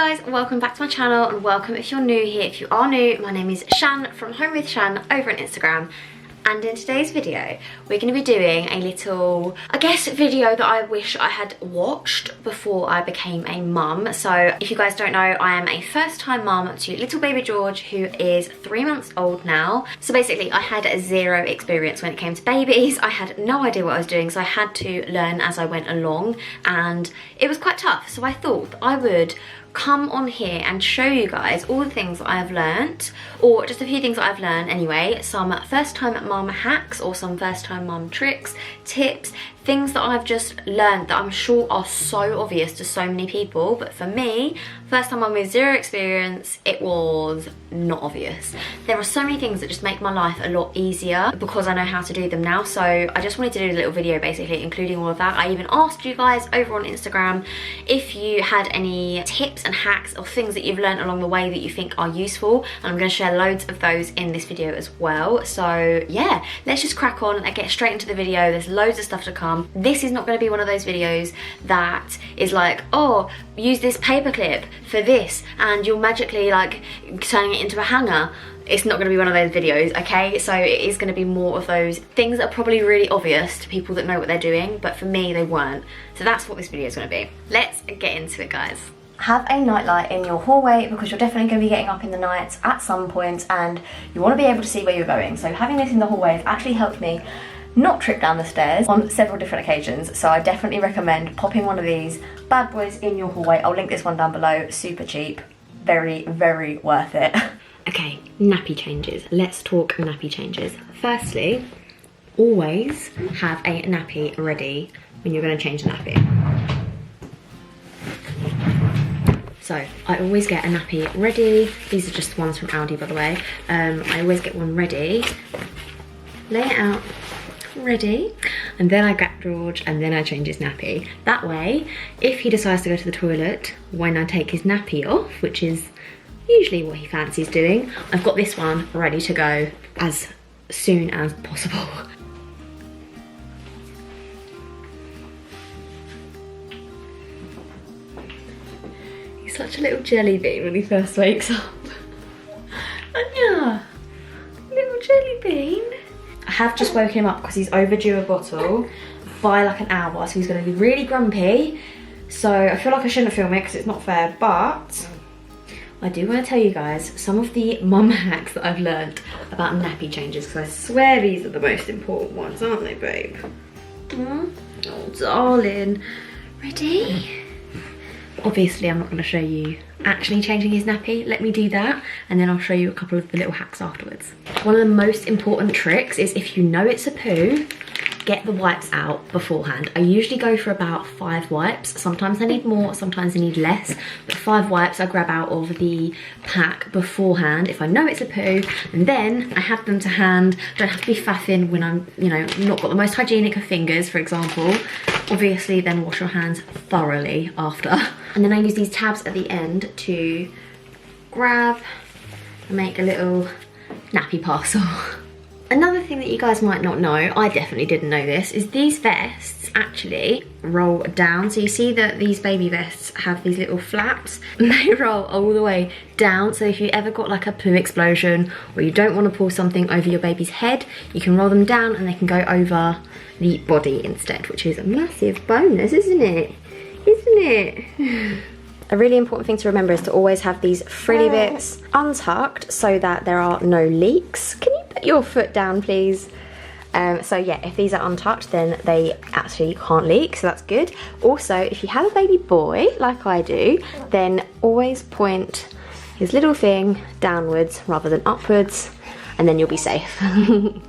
guys, welcome back to my channel and welcome if you're new here. If you are new, my name is Shan from HomeWithShan over on Instagram. And in today's video, we're going to be doing a little, I guess, video that I wish I had watched before I became a mum. So if you guys don't know, I am a first-time mum to little baby George, who is 3 months old now. So basically, I had zero experience when it came to babies. I had no idea what I was doing, so I had to learn as I went along, and it was quite tough. So I thought I would come on here and show you guys all the things that I have learnt, or just a few things that I've learned anyway, some first time mum hacks or some first time mum tricks, tips, things that I've just learned that I'm sure are so obvious to so many people, but for me, first time mum with zero experience, it was not obvious. There are so many things that just make my life a lot easier because I know how to do them now. So I just wanted to do a little video basically including all of that. I even asked you guys over on Instagram if you had any tips and hacks or things that you've learned along the way that you think are useful, and I'm going to share loads of those in this video as well. So yeah, let's just crack on and get straight into the video. There's loads of stuff to come. This is not going to be one of those videos that is like, oh, use this paperclip for this and you'll magically like turning it into a hanger. It's not going to be one of those videos, okay? So it is going to be more of those things that are probably really obvious to people that know what they're doing, but for me they weren't. So that's what this video is going to be. Let's get into it, guys. Have a nightlight in your hallway because you're definitely going to be getting up in the night at some point and you want to be able to see where you're going. So having this in the hallway has actually helped me not trip down the stairs on several different occasions. So I definitely recommend popping one of these bad boys in your hallway. I'll link this one down below. Super cheap, very, very worth it. Okay, nappy changes. Let's talk nappy changes. Firstly, always have a nappy ready when you're going to change the nappy. So I always get a nappy ready. These are just the ones from Aldi, by the way. I always get one ready, lay it out, ready, and then I grab George and then I change his nappy. That way, if he decides to go to the toilet when I take his nappy off, which is usually what he fancies doing, I've got this one ready to go as soon as possible. He's such a little jelly bean when he first wakes up. Anya, little jelly bean. I have just woken him up because he's overdue a bottle by like an hour, so he's going to be really grumpy. So I feel like I shouldn't film it because it's not fair, but I do want to tell you guys some of the mum hacks that I've learnt about nappy changes, because I swear these are the most important ones, aren't they, babe? Oh, darling. Ready? Obviously, I'm not going to show you actually changing his nappy. Let me do that, and then I'll show you a couple of the little hacks afterwards. One of the most important tricks is if you know it's a poo, get the wipes out beforehand. I usually go for about 5 wipes. Sometimes I need more, sometimes I need less, but 5 wipes I grab out of the pack beforehand if I know it's a poo, and then I have them to hand. Don't have to be faffing when I'm, you know, not got the most hygienic of fingers, for example. Obviously, then wash your hands thoroughly after. And then I use these tabs at the end to grab and make a little nappy parcel. Another thing that you guys might not know, I definitely didn't know this, is these vests actually roll down. So you see that these baby vests have these little flaps and they roll all the way down. So if you ever got like a poo explosion or you don't want to pull something over your baby's head, you can roll them down and they can go over the body instead, which is a massive bonus, isn't it? Isn't it? A really important thing to remember is to always have these frilly bits untucked so that there are no leaks. Can you put your foot down, please? So yeah, if these are untucked, then they actually can't leak, so that's good. Also, if you have a baby boy, like I do, then always point his little thing downwards rather than upwards, and then you'll be safe.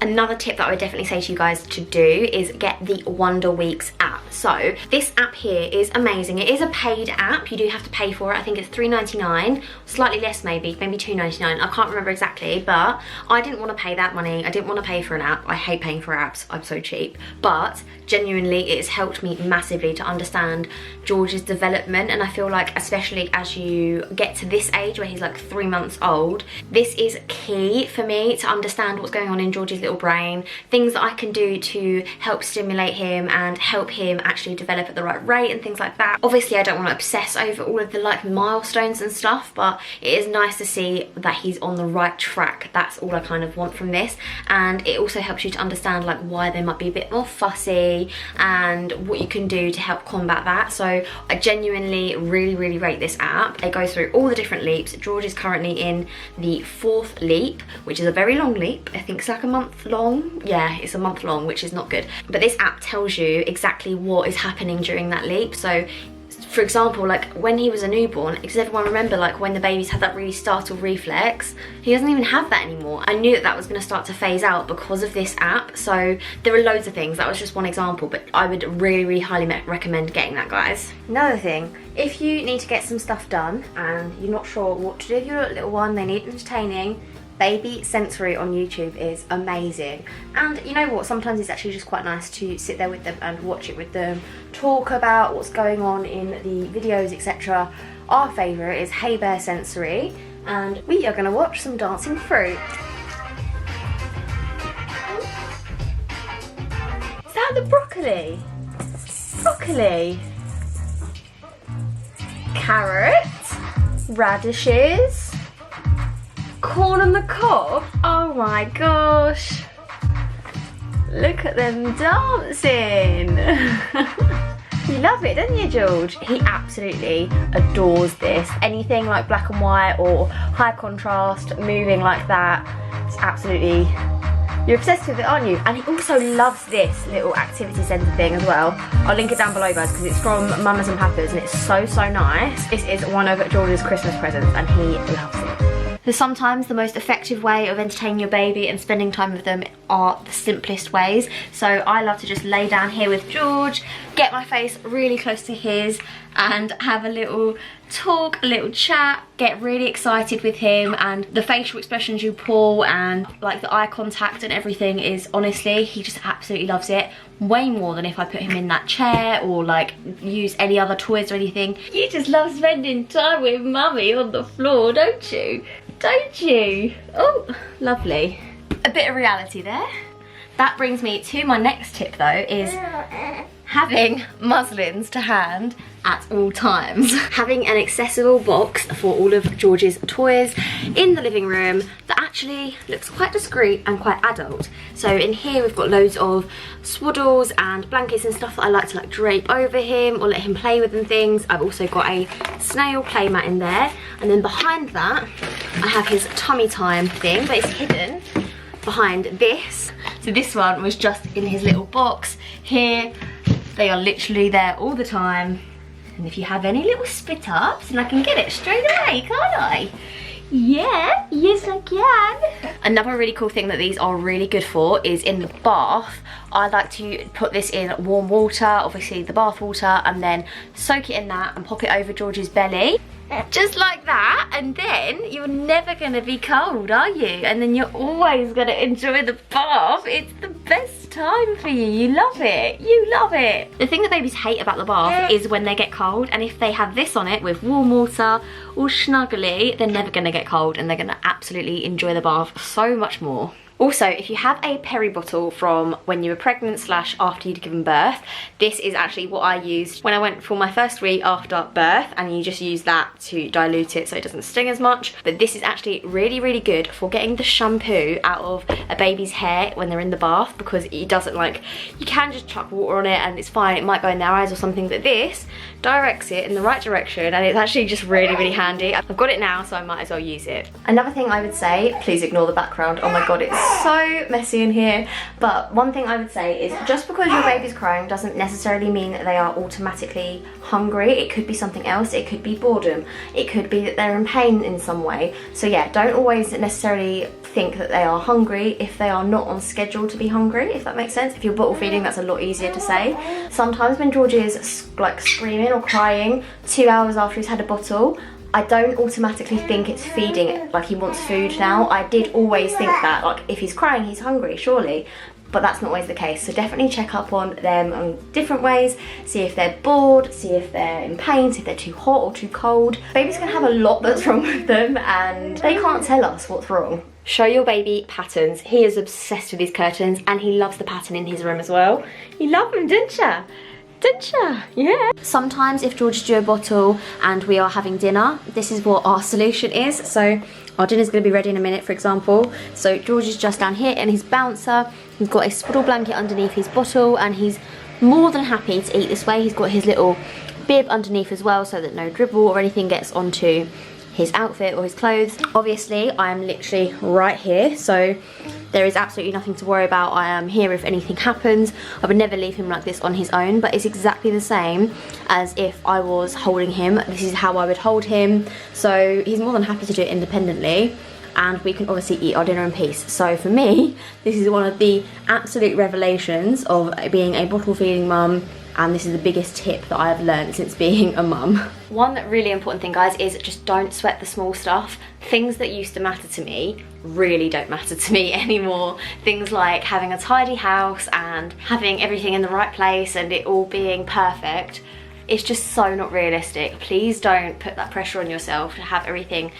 Another tip that I would definitely say to you guys to do is get the Wonder Weeks app. So this app here is amazing. It is a paid app. You do have to pay for it. I think it's $3.99, slightly less maybe $2.99. I can't remember exactly, but I didn't want to pay that money. I didn't want to pay for an app. I hate paying for apps. I'm so cheap. But genuinely, it has helped me massively to understand George's development, and I feel like especially as you get to this age where he's like 3 months old, this is key for me to understand what's going on in George's little brain, things that I can do to help stimulate him and help him actually develop at the right rate and things like that. Obviously I don't want to obsess over all of the like milestones and stuff, but it is nice to see that he's on the right track. That's all I kind of want from this, and it also helps you to understand like why they might be a bit more fussy and what you can do to help combat that. So I genuinely really rate this app. It goes through all the different leaps. George is currently in the 4th leap, which is a very long leap. I think it's like a month long. Yeah, it's a month long, which is not good. But this app tells you exactly what is happening during that leap. So for example, like when he was a newborn, does everyone remember like when the babies had that really startled reflex? He doesn't even have that anymore. I knew that that was going to start to phase out because of this app. So there are loads of things. That was just one example, but I would really highly recommend getting that, guys. Another thing, if you need to get some stuff done and you're not sure what to do with your little one, they need entertaining, Baby Sensory on YouTube is amazing. And you know what, sometimes it's actually just quite nice to sit there with them and watch it with them, talk about what's going on in the videos, etc. Our favourite is Hey Bear Sensory, and we are going to watch some dancing fruit. Is that the broccoli? Broccoli. Carrot. Radishes. Corn on the cob. Oh my gosh. Look at them dancing. You love it, don't you, George? He absolutely adores this. Anything like black and white or high contrast, moving like that. It's absolutely... You're obsessed with it, aren't you? And he also loves this little activity centre thing as well. I'll link it down below, guys, because it's from Mamas and Papas and it's so nice. This is one of George's Christmas presents and he loves it. So sometimes the most effective way of entertaining your baby and spending time with them are the simplest ways. So I love to just lay down here with George, get my face really close to his and have a little talk, a little chat, get really excited with him, and the facial expressions you pull and like the eye contact and everything is honestly, he just absolutely loves it. Way more than if I put him in that chair or like use any other toys or anything. You just love spending time with mummy on the floor, don't you? Don't you? Oh, lovely. A bit of reality there. That brings me to my next tip though, is having muslins to hand at all times. Having an accessible box for all of George's toys in the living room that actually looks quite discreet and quite adult. So in here we've got loads of swaddles and blankets and stuff that I like to like drape over him or let him play with and things. I've also got a snail play mat in there, and then behind that I have his tummy time thing, but it's hidden behind this. So this one was just in his little box here. They are literally there all the time. And if you have any little spit ups, and I can get it straight away, can't I? Yeah, yes I can. Another really cool thing that these are really good for is in the bath. I like to put this in warm water, obviously the bath water, and then soak it in that and pop it over George's belly. Just like that, and then you're never gonna be cold, are you? And then you're always gonna enjoy the bath. It's the best time for you. You love it. You love it. The thing that babies hate about the bath is when they get cold, and if they have this on it with warm water, all snuggly, they're never gonna get cold and they're gonna absolutely enjoy the bath so much more. Also, if you have a Peri bottle from when you were pregnant / after you'd given birth, this is actually what I used when I went for my first week after birth, and you just use that to dilute it so it doesn't sting as much. But this is actually really good for getting the shampoo out of a baby's hair when they're in the bath, because it doesn't like, you can just chuck water on it and it's fine, it might go in their eyes or something, but this directs it in the right direction and it's actually just really handy. I've got it now, so I might as well use it. Another thing I would say, please ignore the background, oh my god, it's so messy in here, but one thing I would say is just because your baby's crying doesn't necessarily mean that they are automatically hungry. It could be something else. It could be boredom. It could be that they're in pain in some way. So yeah, don't always necessarily think that they are hungry if they are not on schedule to be hungry, if that makes sense. If you're bottle feeding, that's a lot easier to say. Sometimes when George is like screaming or crying 2 hours after he's had a bottle, I don't automatically think it's feeding it, like he wants food now. I did always think that, like if he's crying, he's hungry, surely. but that's not always the case. So definitely check up on them in different ways. See if they're bored, see if they're in pain, see if they're too hot or too cold. Babies can have a lot that's wrong with them and they can't tell us what's wrong. Show your baby patterns. He is obsessed with these curtains and he loves the pattern in his room as well. You love them, didn't ya? Didn't ya? Yeah. Sometimes if George is due a bottle and we are having dinner, this is what our solution is. So our dinner's gonna be ready in a minute, for example. So George is just down here in his bouncer. He's got a swaddle blanket underneath his bottle and he's more than happy to eat this way. He's got his little bib underneath as well so that no dribble or anything gets onto his outfit or his clothes. Obviously, I am literally right here, so there is absolutely nothing to worry about. I am here if anything happens. I would never leave him like this on his own, but it's exactly the same as if I was holding him. This is how I would hold him. So he's more than happy to do it independently, and we can obviously eat our dinner in peace. So for me, this is one of the absolute revelations of being a bottle feeding mum, and this is the biggest tip that I have learned since being a mum. One really important thing, guys, is just don't sweat the small stuff. Things that used to matter to me really don't matter to me anymore. Things like having a tidy house and having everything in the right place and it all being perfect. It's just so not realistic. Please don't put that pressure on yourself to have everything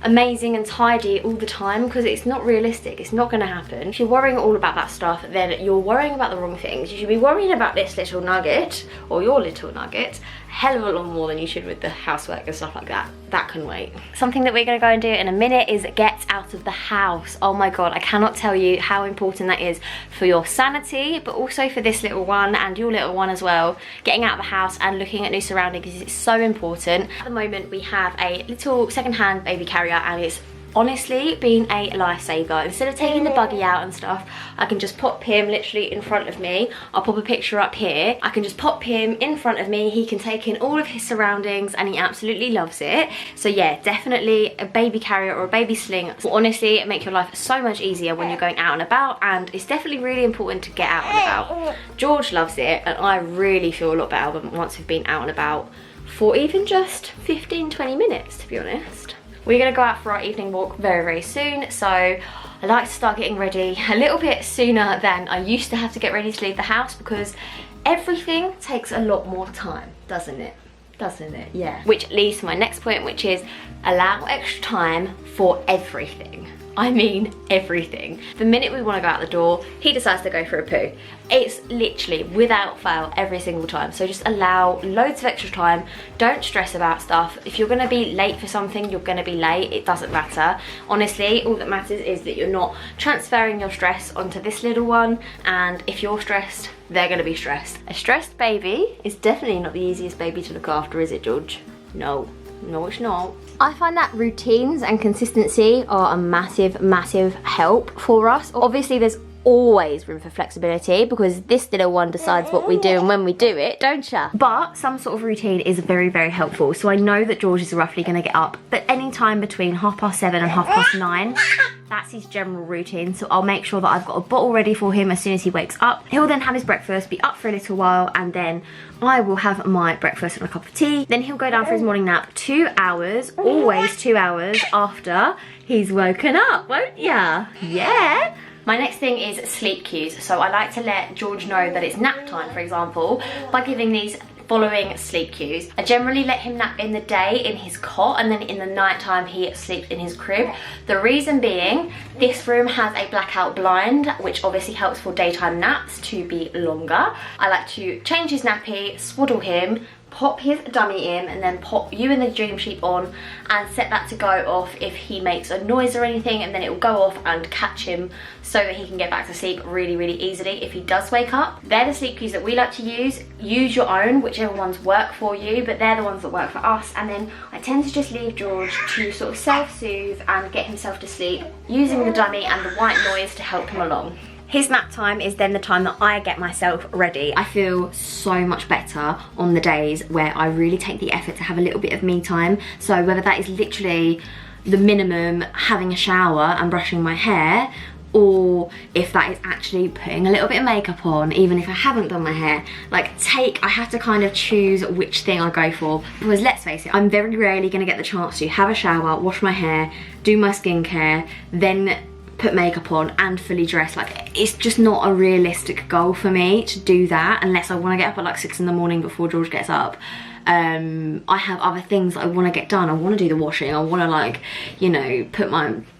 amazing and tidy all the time, because it's not realistic. It's not going to happen. If you're worrying all about that stuff, then you're worrying about the wrong things. You should be worrying about this little nugget, or your little nugget, a hell of a lot more than you should with the housework and stuff like that. That can wait. Something that we're going to go and do in a minute is get out of the house. Oh my god, I cannot tell you how important that is for your sanity, but also for this little one and your little one as well. Getting out of the house and looking at new surroundings is so important. At the moment we have a little second-hand baby carrier and it's honestly been a lifesaver. Instead of taking the buggy out and stuff, I can just pop him literally in front of me. I'll pop a picture up here. I can just pop him in front of me. He can take in all of his surroundings and he absolutely loves it. So yeah, definitely a baby carrier or a baby sling will honestly make your life so much easier when you're going out and about, and it's definitely really important to get out and about. George loves it and I really feel a lot better once we've been out and about for even just 15-20 minutes, to be honest. We're gonna go out for our evening walk very, very soon, so I like to start getting ready a little bit sooner than I used to have to get ready to leave the house, because everything takes a lot more time, doesn't it? Doesn't it? Yeah. Which leads to my next point, which is allow extra time for everything. I mean everything. The minute we want to go out the door, he decides to go for a poo. It's literally without fail every single time. So just allow loads of extra time. Don't stress about stuff. If you're going to be late for something, you're going to be late. It doesn't matter. Honestly, all that matters is that you're not transferring your stress onto this little one, and if you're stressed, they're going to be stressed. A stressed baby is definitely not the easiest baby to look after, is it, George? No. No, it's not. I find that routines and consistency are a massive, massive help for us. Obviously, there's always room for flexibility because this little one decides what we do and when we do it, don't ya? But some sort of routine is very, very helpful. So I know that George is roughly going to get up, but any time between 7:30 and 9:30, that's his general routine. So I'll make sure that I've got a bottle ready for him as soon as he wakes up. He'll then have his breakfast, be up for a little while, and then I will have my breakfast and a cup of tea. Then he'll go down for his morning nap 2 hours, always 2 hours after he's woken up, won't ya? Yeah. My next thing is sleep cues. So I like to let George know that it's nap time, for example, by giving these following sleep cues. I generally let him nap in the day in his cot, and then in the night time he sleeps in his crib. The reason being, this room has a blackout blind, which obviously helps for daytime naps to be longer. I like to change his nappy, swaddle him, pop his dummy in, and then pop you in the dream sheet on and set that to go off if he makes a noise or anything, and then it will go off and catch him so that he can get back to sleep really, really easily if he does wake up. They're the sleep cues that we like to use. Use your own, whichever ones work for you, but they're the ones that work for us. And then I tend to just leave George to sort of self-soothe and get himself to sleep using the dummy and the white noise to help him along. His nap time is then the time that I get myself ready. I feel so much better on the days where I really take the effort to have a little bit of me time. So whether that is literally the minimum, having a shower and brushing my hair, or if that is actually putting a little bit of makeup on, even if I haven't done my hair. Like I have to kind of choose which thing I go for, because let's face it, I'm very rarely gonna get the chance to have a shower, wash my hair, do my skincare, then put makeup on and fully dressed. Like, it's just not a realistic goal for me to do that unless I want to get up at like 6 in the morning before George gets up. I have other things that I want to get done. I want to do the washing, I want to, like, you know,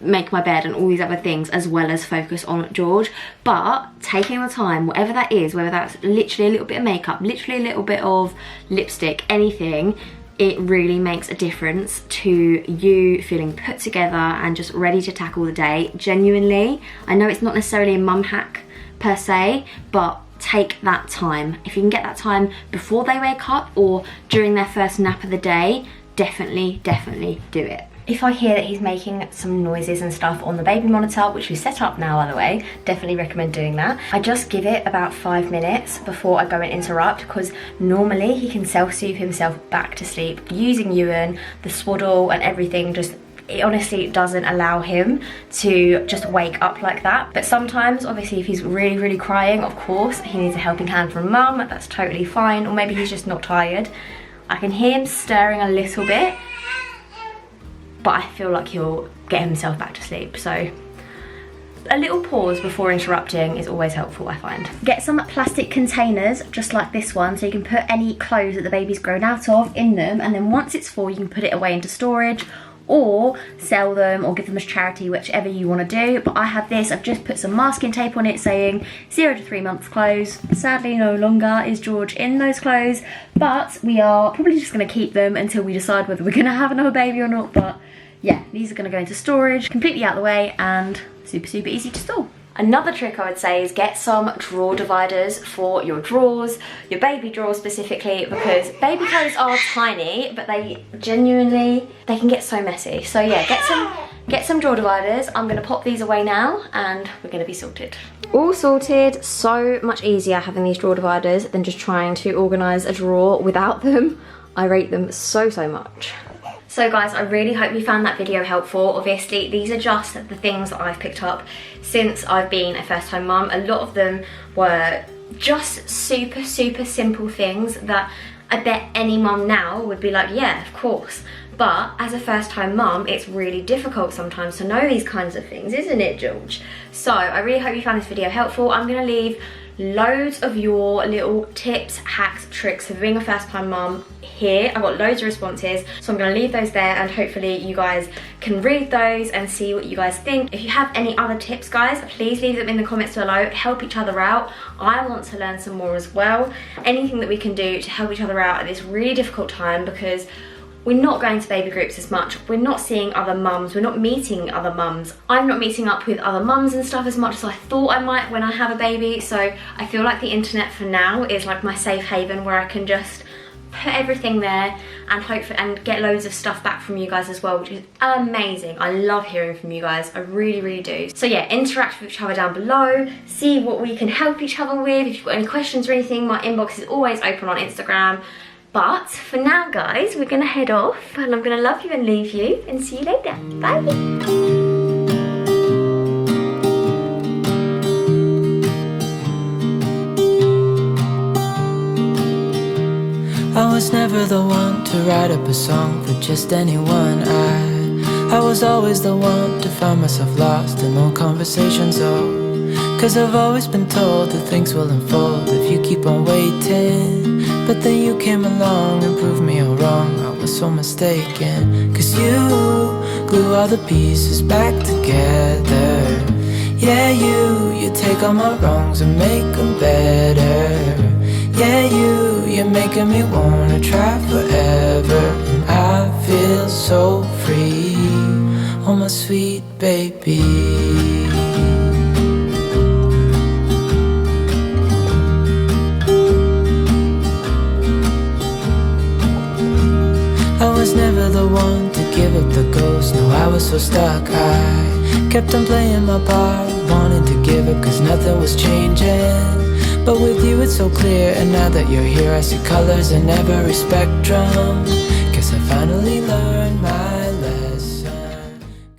make my bed and all these other things, as well as focus on George. But taking the time, whatever that is, whether that's literally a little bit of makeup, literally a little bit of lipstick, anything, it really makes a difference to you feeling put together and just ready to tackle the day. Genuinely, I know it's not necessarily a mum hack per se, but take that time. If you can get that time before they wake up or during their first nap of the day, definitely do it. If I hear that he's making some noises and stuff on the baby monitor, which we set up now, by the way, definitely recommend doing that. I just give it about 5 minutes before I go and interrupt, because normally he can self-soothe himself back to sleep using Ewan, the swaddle and everything. Just, it honestly doesn't allow him to just wake up like that. But sometimes, obviously, if he's really crying, of course, he needs a helping hand from mum. That's totally fine. Or maybe he's just not tired. I can hear him stirring a little bit, but I feel like he'll get himself back to sleep. So a little pause before interrupting is always helpful, I find. Get some plastic containers, just like this one, so you can put any clothes that the baby's grown out of in them, and then once it's full, you can put it away into storage, or sell them or give them as charity, whichever you want to do. But I have this, I've just put some masking tape on it saying 0 to 3 months clothes. Sadly, no longer is George in those clothes, but we are probably just going to keep them until we decide whether we're going to have another baby or not. But yeah, these are going to go into storage, completely out of the way, and super easy to store. Another trick I would say is get some drawer dividers for your drawers, your baby drawers specifically, because baby clothes are tiny, but they genuinely, they can get so messy. So yeah, get some drawer dividers. I'm gonna pop these away now and we're gonna be sorted. All sorted. So much easier having these drawer dividers than just trying to organize a drawer without them. I rate them so much. So guys, I really hope you found that video helpful. Obviously, these are just the things that I've picked up since I've been a first-time mum. A lot of them were just super simple things that I bet any mum now would be like, yeah, of course. But as a first-time mum, it's really difficult sometimes to know these kinds of things, isn't it, George? So I really hope you found this video helpful. I'm gonna leave loads of your little tips, hacks, tricks for being a first-time mum here. I've got loads of responses, so I'm going to leave those there, and hopefully you guys can read those and see what you guys think. If you have any other tips, guys, please leave them in the comments below. Help each other out. I want to learn some more as well. Anything that we can do to help each other out at this really difficult time, because we're not going to baby groups as much, we're not seeing other mums, we're not meeting other mums. I'm not meeting up with other mums and stuff as much as I thought I might when I have a baby, so I feel like the internet for now is like my safe haven where I can just put everything there and hope for, and get loads of stuff back from you guys as well, which is amazing. I love hearing from you guys, I really do. So yeah, interact with each other down below, see what we can help each other with. If you've got any questions or anything, my inbox is always open on Instagram. But for now, guys, we're gonna head off, and I'm gonna love you and leave you and see you later. Bye. I was never the one to write up a song for just anyone. I was always the one to find myself lost in old conversations. Oh, 'cause I've always been told that things will unfold if you keep on waiting. But then you came along and proved me all wrong. I was so mistaken, 'cause you glue all the pieces back together. Yeah, you take all my wrongs and make them better. Yeah, you're making me wanna try forever. And I feel so free, oh my sweet baby. I was never the one to give up the ghost. No, I was so stuck. I kept on playing my part, wanting to give up 'cause nothing was changing. But with you it's so clear, and now that you're here I see colors in every spectrum. Guess I finally learned my